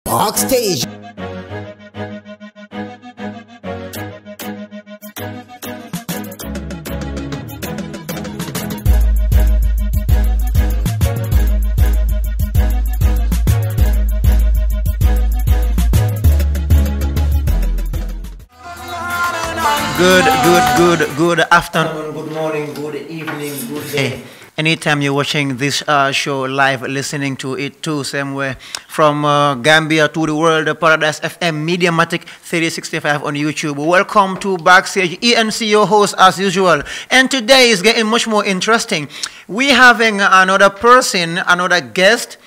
Backstage. Good afternoon, good morning, good evening, good day. Anytime you're watching this show live, listening to it too, same way from Gambia to the world, Paradise FM, MediaMatic 365 on YouTube. Welcome to Backstage, ENC, your host as usual. And today is getting much more interesting. We're having another person, another guest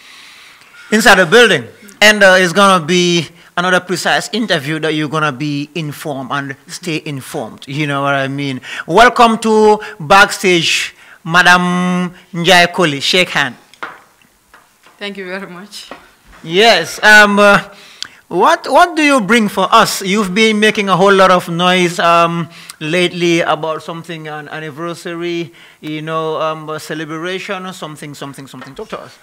inside the building. And it's going to be another precise interview that you're going to be informed and stay informed. You know what I mean? Welcome to Backstage, Madam Njie. Shake hand. Thank you very much. Yes. What do you bring for us? You've been making a whole lot of noise lately about something, an anniversary, you know, a celebration or something. Talk to us.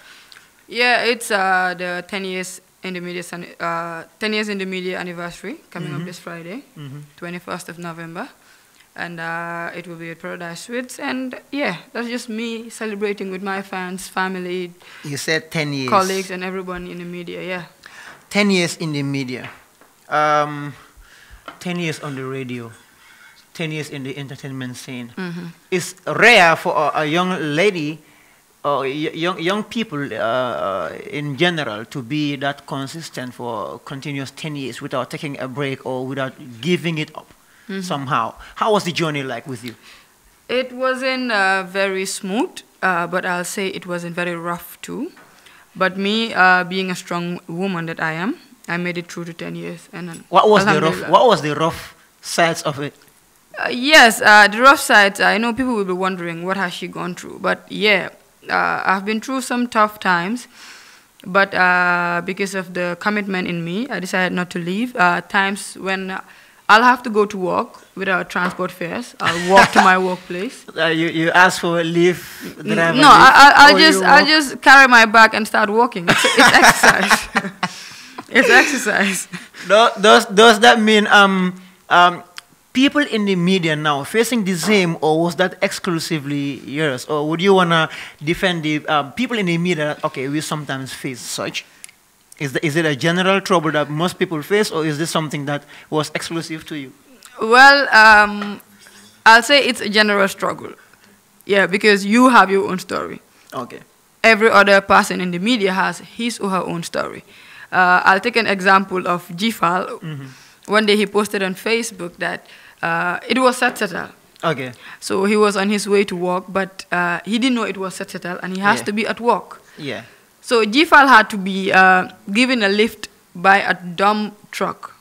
Yeah, it's the 10 years in the media 10 years in the media anniversary coming up this Friday, 21st of November. And it will be at Paradise Suites. And yeah, that's just me celebrating with my fans, family. You said 10 years. Colleagues and everyone in the media, yeah. 10 years in the media. 10 years on the radio. 10 years in the entertainment scene. It's rare for a young lady or young people in general to be that consistent for continuous 10 years without taking a break or without giving it up. Somehow. How was the journey like with you? It wasn't very smooth, but I'll say it wasn't very rough too. But me, being a strong woman that I am, I made it through to 10 years. And what was the rough sides of it? Yes, the rough sides, I know people will be wondering what has she gone through. But yeah, I've been through some tough times. But because of the commitment in me, I decided not to leave. Times when I'll have to go to work without transport fares. I'll walk to my workplace. You ask for leave? No, I'll just carry my bag and start walking. It's exercise. It's exercise. Does that mean people in the media now facing the same, or was that exclusively yours? Or would you wanna defend the people in the media? Okay, we sometimes face such. Is it a general trouble that most people face, or is this something that was exclusive to you? Well, I'll say it's a general struggle. Yeah, because you have your own story. Okay. Every other person in the media has his or her own story. I'll take an example of Jifal. One day he posted on Facebook that it was Satsatal. Okay. So he was on his way to work, but he didn't know it was Satsatal, and he has to be at work. Yeah. So Jifal had to be given a lift by a dump truck.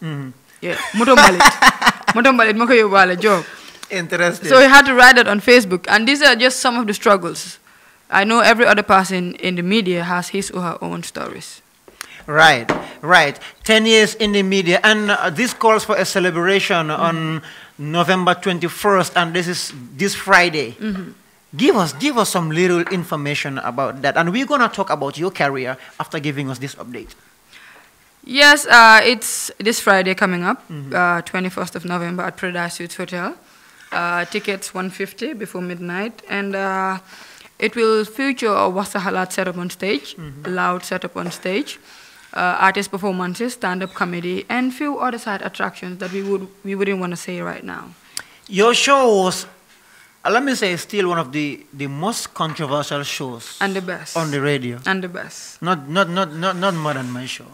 Yeah, motombalit mako yobale job. Interesting. So he had to write it on Facebook, and these are just some of the struggles. I know every other person in the media has his or her own stories. Right. 10 years in the media, and this calls for a celebration on November 21st, and this is this Friday. Give us some little information about that, and we're gonna talk about your career after giving us this update. Yes, it's this Friday coming up, 21st of November at Paradise Suites Hotel. Tickets $150 before midnight, and it will feature a Wasahalat setup on stage, loud setup on stage, artist performances, stand-up comedy, and few other side attractions that we wouldn't want to say right now. Your show was, let me say, still one of the most controversial shows. And the best. On the radio. And the best. Not more than my show.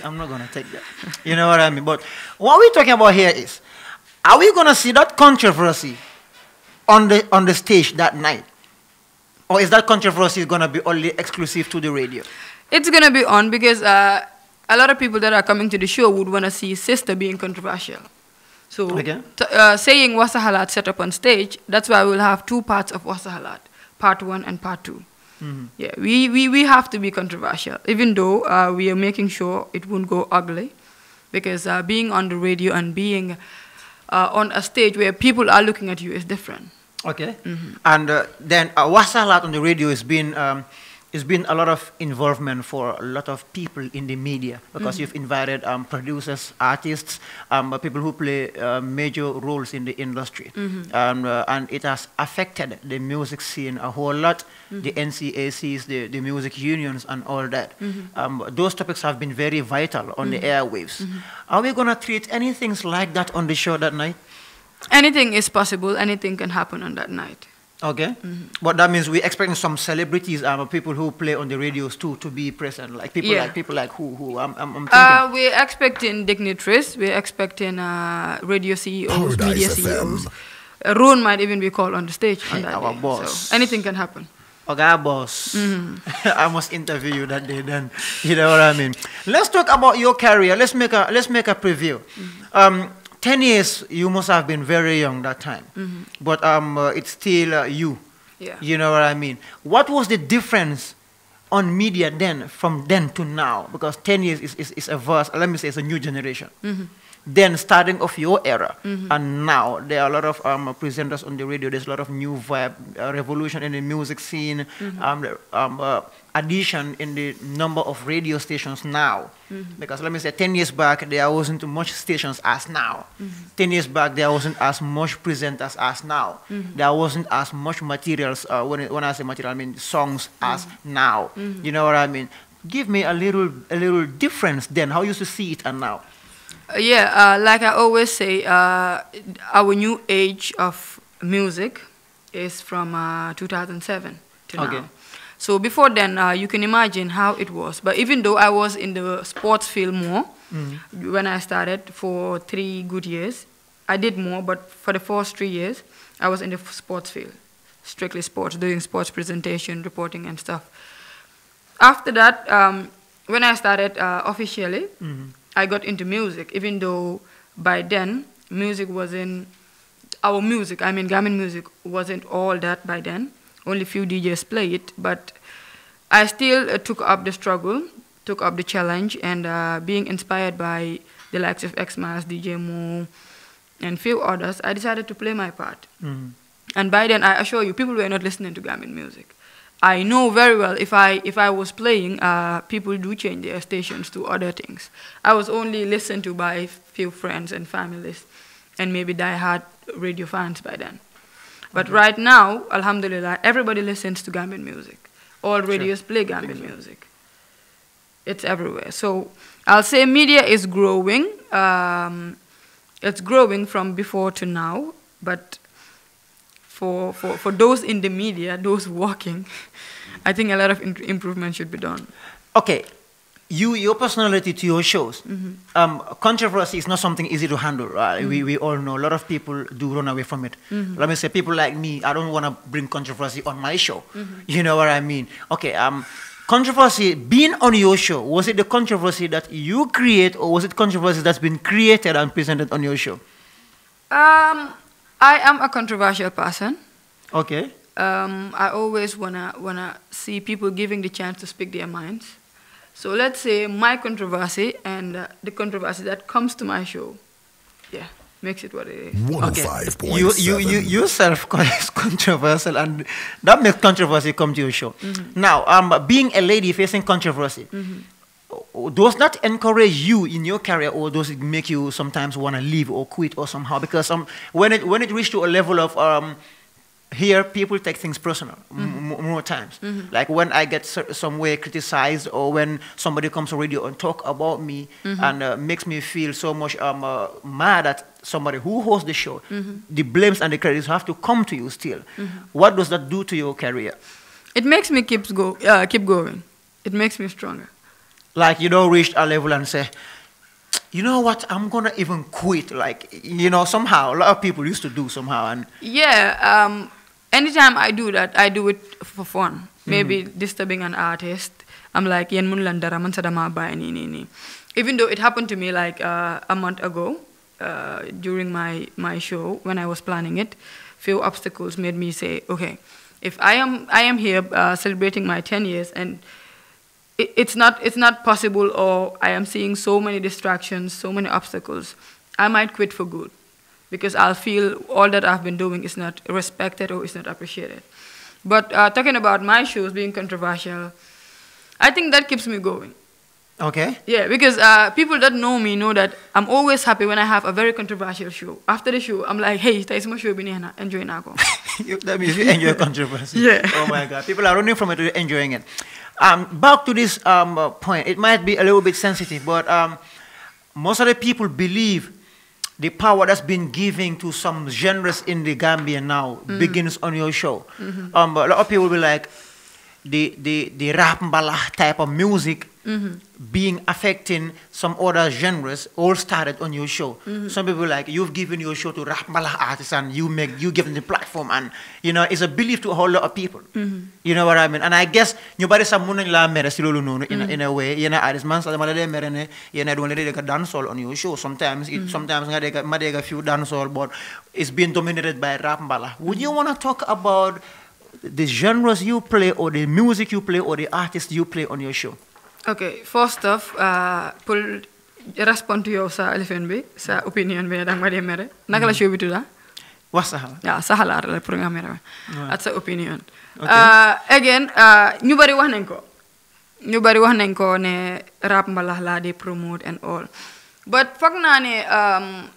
I'm not gonna take that. You know what I mean? But what we're talking about here is, are we gonna see that controversy on the stage that night? Or is that controversy gonna be only exclusive to the radio? It's gonna be on because a lot of people that are coming to the show would wanna see Sista being controversial. So, saying Wasahalat set up on stage, that's why we'll have two parts of Wasahalat, part 1 and part 2. Yeah, we have to be controversial, even though we are making sure it won't go ugly, because being on the radio and being on a stage where people are looking at you is different. Okay. And then Wasahalat on the radio is being it's been a lot of involvement for a lot of people in the media because you've invited producers, artists, people who play major roles in the industry. And it has affected the music scene a whole lot, the NCACs, the music unions, and all that. Those topics have been very vital on the airwaves. Are we going to treat anything like that on the show that night? Anything is possible. Anything can happen on that night. Okay, but that means we're expecting some celebrities, people who play on the radios too, to be present, like people like who I'm thinking. We're expecting dignitaries, we're expecting radio CEOs, media CEOs. Ron might even be called on the stage on that our day. boss. So anything can happen. Okay, boss. I must interview you that day. Then you know what I mean. Let's talk about your career. Let's make a preview. 10 years, you must have been very young that time. But it's still you. Yeah. You know what I mean? What was the difference on media then, from then to now? Because 10 years is a vast, let me say, it's a new generation. Then starting off your era, and now there are a lot of presenters on the radio. There's a lot of new vibe, revolution in the music scene, addition in the number of radio stations now. Because let me say, 10 years back, there wasn't much stations as now. 10 years back, there wasn't as much presenters as now. There wasn't as much materials, when I say material, I mean songs as now. You know what I mean? Give me a little difference then, how you used to see it and now. Like I always say, our new age of music is from 2007 to now. So before then, you can imagine how it was. But even though I was in the sports field more, when I started for 3 good years, I did more, but for the first 3 years, I was in the sports field, strictly sports, doing sports presentation, reporting and stuff. After that, when I started officially, I got into music, even though by then, music wasn't, our music, I mean Gambian music, wasn't all that by then. Only few DJs play it, but I still took up the struggle, took up the challenge, and being inspired by the likes of X-Mas, DJ Mo, and few others, I decided to play my part. And by then, I assure you, people were not listening to Gambian music. I know very well if I was playing, people do change their stations to other things. I was only listened to by few friends and families, and maybe die-hard radio fans by then. But right now, alhamdulillah, everybody listens to Gambian music. All radios play Gambian music. It's everywhere. So I'll say media is growing. It's growing from before to now, but for those in the media, those working, I think a lot of improvement should be done. Okay, your personality to your shows, controversy is not something easy to handle, right? We all know a lot of people do run away from it. Let me say, people like me, I don't want to bring controversy on my show. You know what I mean? Okay, controversy being on your show, was it the controversy that you create, or was it controversy that's been created and presented on your show? I am a controversial person. Okay. I always wanna see people giving the chance to speak their minds. So let's say my controversy and the controversy that comes to my show, makes it what it is. 105.7. You yourself is controversial, and that makes controversy come to your show. Now, being a lady facing controversy, does that encourage you in your career, or does it make you sometimes want to leave or quit or somehow? Because when it reaches to a level of here, people take things personal more times. Like when I get some way criticized, or when somebody comes to radio and talk about me and makes me feel so much mad at somebody who hosts the show, the blames and the credits have to come to you still. What does that do to your career? It makes me keep going. It makes me stronger. Like you don't reach a level and say, you know what, I'm gonna even quit. Like, you know, somehow a lot of people used to do somehow. And anytime I do that, I do it for fun. Maybe disturbing an artist. I'm like, yen mun landara man sadama ba ni. Even though it happened to me like a month ago, during my show when I was planning it, few obstacles made me say, okay, if I am here celebrating my 10 years and it's not possible, or I am seeing so many distractions, so many obstacles, I might quit for good, because I'll feel all that I've been doing is not respected or is not appreciated. But talking about my shows being controversial, I think that keeps me going. Okay. Yeah, because people that know me know that I'm always happy when I have a very controversial show. After the show, I'm like, hey, this is my show, enjoy nako. That means you enjoy controversy. Yeah. Oh my God. People are running from it to enjoying it. Back to this point, it might be a little bit sensitive, but most of the people believe the power that's been given to some genres in the Gambia now begins on your show. A lot of people will be like, the rap mbala type of music being affecting some other genres all started on your show. Some people like, you've given your show to rap mbala artists and you give them the platform, and it's a belief to a whole lot of people. You know what I mean? And I guess nobody sa muna la mere si lolo no in a way. Artist man sa malade mere ne don't let dancehall on your show. Sometimes nga madega few dancehall, but it's being dominated by rap mbala. Would you want to talk about the genres you play, or the music you play, or the artists you play on your show? Okay, first off, pour respond to your elephant bi, sa opinion bi dang made mere. Naka la show bi tuda? What's sahala? Yeah, sahala la programme. That's the opinion. Okay. Again, ñu bari wax nañ ko. Ñu bari wax nañ ko ne rap mbalax la di promote and all. But foog naa ne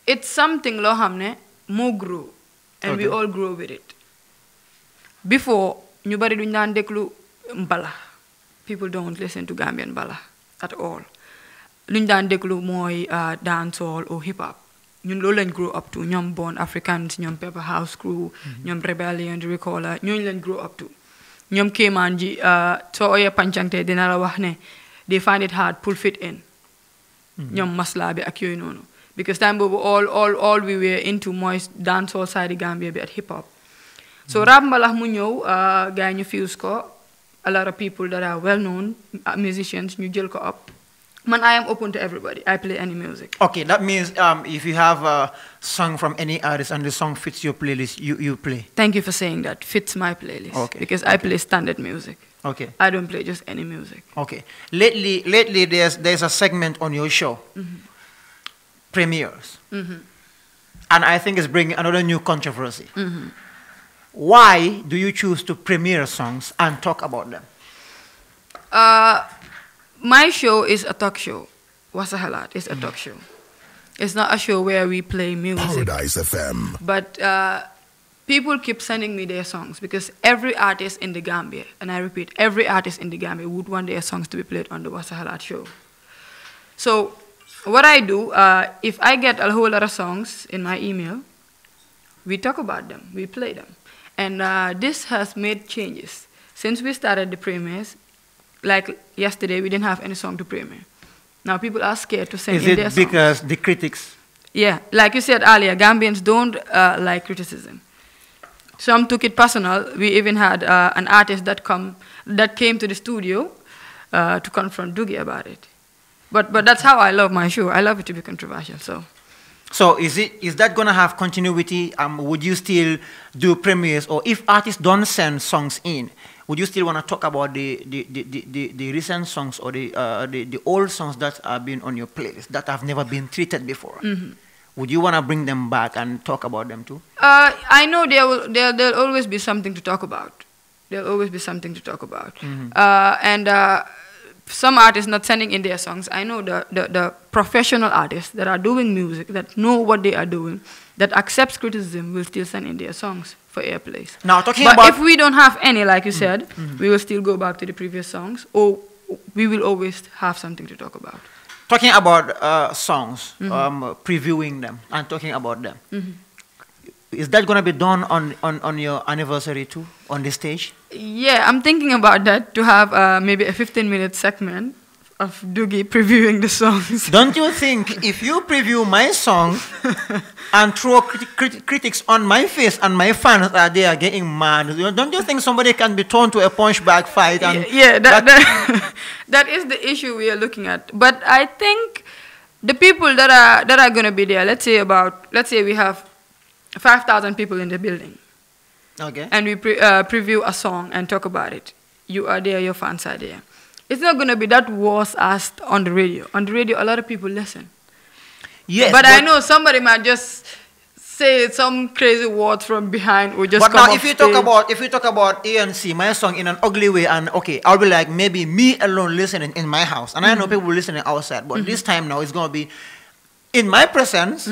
it's something loo xam ne moo grow, and we all grow with it. Before, ñu bari duñ daan déglu mbalax. People don't listen to Gambian mbalax at all. Luñ daan déglu mooy dancehall or hip hop. Ñun loolu lañ grow up to. Ñoom Born Africans, ñoom Pepper House Crew, ñoom Rebellion, Ricola, ñooñu lañ grow up to. Ñoom Kéemaan ji soo oyee pancangte dina la wax ne they find it hard pull fit in. Ñoom masla bi ak yooyu noonu. Because time boobu all we were into mooy dancehall side Gambia bi at hip hop. So rap mbalax mu ñëw gars ñu fuse ko. A lot of people that are well known musicians ñu jël ko up. Man, I am open to everybody. I play any music. Okay, that means if you have a song from any artist and the song fits your playlist, you play. Thank you for saying that. Fits my playlist. Okay. Because I play standard music. Okay. I don't play just any music. Okay. Lately there's a segment on your show, premieres, and I think it's bringing another new controversy. Why do you choose to premiere songs and talk about them? My show is a talk show. What's a halat? It's a talk show. It's not a show where we play music. Paradise FM. But people keep sending me their songs because every artist in the Gambia, and I repeat, every artist in the Gambia would want their songs to be played on the What's a Halat show. So what I do, if I get a whole lot of songs in my email, we talk about them, we play them. And this has made changes. Since we started the premieres, like yesterday, we didn't have any song to premiere. Now people are scared to send in their songs. Is it because the critics? Yeah, like you said earlier, Gambians don't like criticism. Some took it personal. We even had an artist that came to the studio to confront Doogie about it. But that's how I love my show. I love it to be controversial. So is that gonna have continuity? Would you still do premieres, or if artists don't send songs in, would you still want to talk about the recent songs or the old songs that have been on your playlist that have never been treated before? Would you want to bring them back and talk about them too? I know there'll always be something to talk about. There'll always be something to talk about. And some artists not sending in their songs. I know the professional artists that are doing music, that know what they are doing, that accepts criticism, will still send in their songs for airplays. Now talking but about... if we don't have any, like you said, we will still go back to the previous songs, or we will always have something to talk about. Talking about songs, previewing them and talking about them. Is that going to be done on your anniversary too, on the stage? Yeah, I'm thinking about that, to have maybe a 15-minute segment of Doogie previewing the songs. Don't you think if you preview my song and throw critics on my face and my fans are there getting mad, don't you think somebody can be thrown to a punch bag fight? And that is the issue we are looking at. But I think the people that are going to be there, let's say we have 5,000 people in the building. Okay. And we preview a song and talk about it. You are there, your fans are there. It's not going to be that worse as on the radio. On the radio, a lot of people listen. Yes. But I know somebody might just say some crazy words from behind or just but come now, up if you stage. talk about ANC, my song in an ugly way, and okay, I'll be like maybe me alone listening in my house, and I know people listening outside, but this time now it's gonna be in my presence,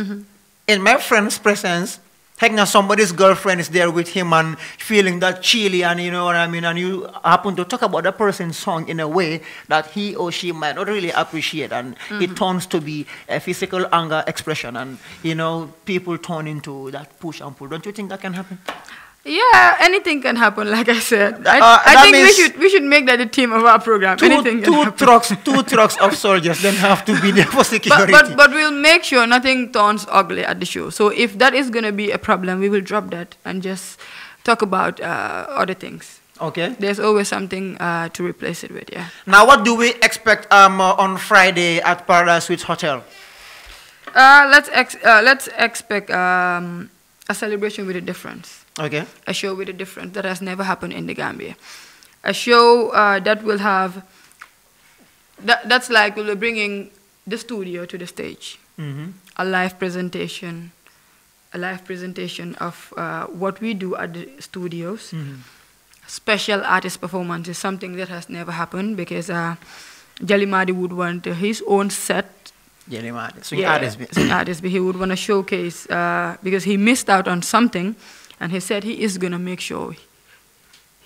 in my friend's presence. Heck, now somebody's girlfriend is there with him and feeling that chilly, and you know what I mean, and you happen to talk about that person's song in a way that he or she might not really appreciate, and it turns to be a physical anger expression, and you know, people turn into that push and pull. Don't you think that can happen? Yeah, anything can happen. Like I said, I that think means we should make that the theme of our program. Anything can happen. Two trucks of soldiers then have to be there for security. But we'll make sure nothing turns ugly at the show. So if that is gonna be a problem, we will drop that and just talk about other things. Okay. There's always something to replace it with. Yeah. Now, what do we expect on Friday at Paradise Suites Hotel? Let's expect a celebration with a difference. Okay. A show with a difference that has never happened in the Gambia. A show that will have, that's like we'll be bringing the studio to the stage. A live presentation of what we do at the studios. Special artist performance is something that has never happened because Jalimadi would want his own set. Jalimadi, swing artist, but he would want to showcase because he missed out on something. And he said he is gonna make sure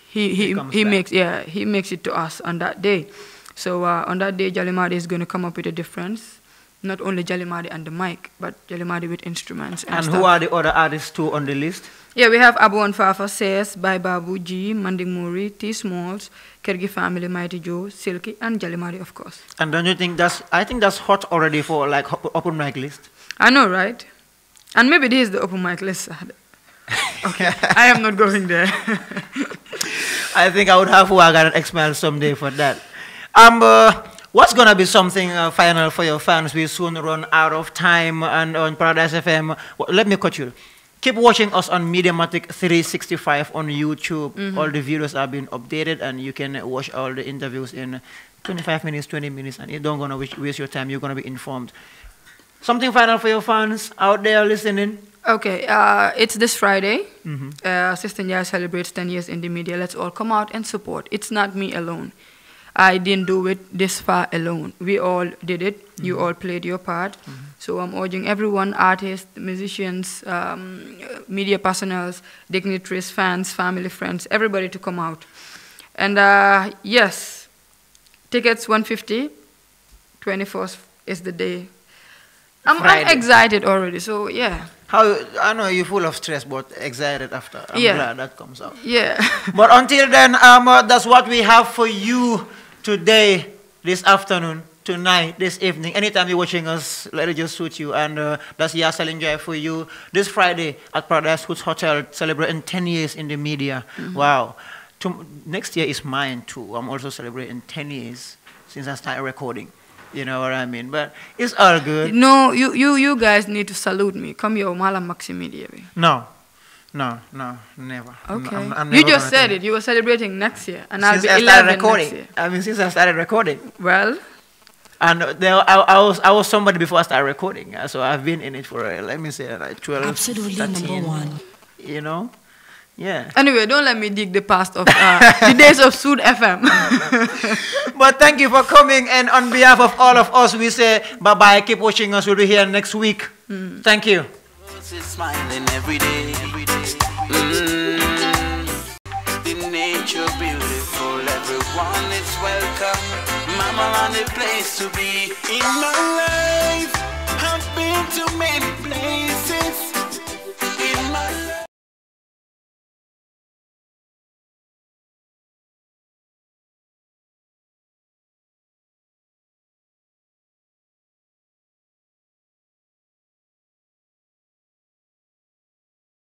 he makes it to us on that day. So on that day, Jalimadi is gonna come up with a difference. Not only Jalimadi and the mic, but Jalimadi with instruments and stuff. Who are the other artists too on the list? Yeah, we have Abu and Fafa, Says, Bai Babu, G, Manding Muri, T Smalls, Kergi Family, Mighty Joe, Silky, and Jalimadi, of course. And don't you think I think that's hot already for like open mic list? I know, right? And maybe this is the open mic list. Okay, I am not going there. I think I would have Wagan X-Mile someday for that. What's gonna be something final for your fans? We soon run out of time, and on Paradise FM, let me cut you. Keep watching us on MediaMatic 365 on YouTube. All the videos are being updated, and you can watch all the interviews in 25 minutes, 20 minutes, and you don't gonna waste your time. You're gonna be informed. Something final for your fans out there listening? Okay, it's this Friday. Sista Njie celebrates 10 years in the media. Let's all come out and support. It's not me alone. I didn't do it this far alone. We all did it. You all played your part. So I'm urging everyone, artists, musicians, media personnel, dignitaries, fans, family, friends, everybody to come out. And yes, tickets 150, 24th is the day. I'm excited already, so yeah. I know you're full of stress, but excited after. I'm glad that comes out. Yeah. But until then, that's what we have for you today, this afternoon, tonight, this evening. Anytime you're watching us, let it just suit you. And that's Yasal Njie for you this Friday at Paradise Suites Hotel, celebrating 10 years in the media. Wow. Next year is mine too. I'm also celebrating 10 years since I started recording. You know what I mean? But it's all good. No, you guys need to salute me. Come here, Mala Maximedia. No, never. Okay. I'm never you just said it. You were celebrating next year. And since I'll be 11 next year. I mean, since I started recording. Well. And I was somebody before I started recording. So I've been in it for, let me say, like 12, absolutely 13, number one. You know? Yeah. Anyway, don't let me dig the past of the days of Sud FM. But thank you for coming, and on behalf of all of us, we say bye-bye. Keep watching us. We'll be here next week. Thank you. Smiling every day. The nature beautiful, everyone is welcome. Mama on the place to be in my life.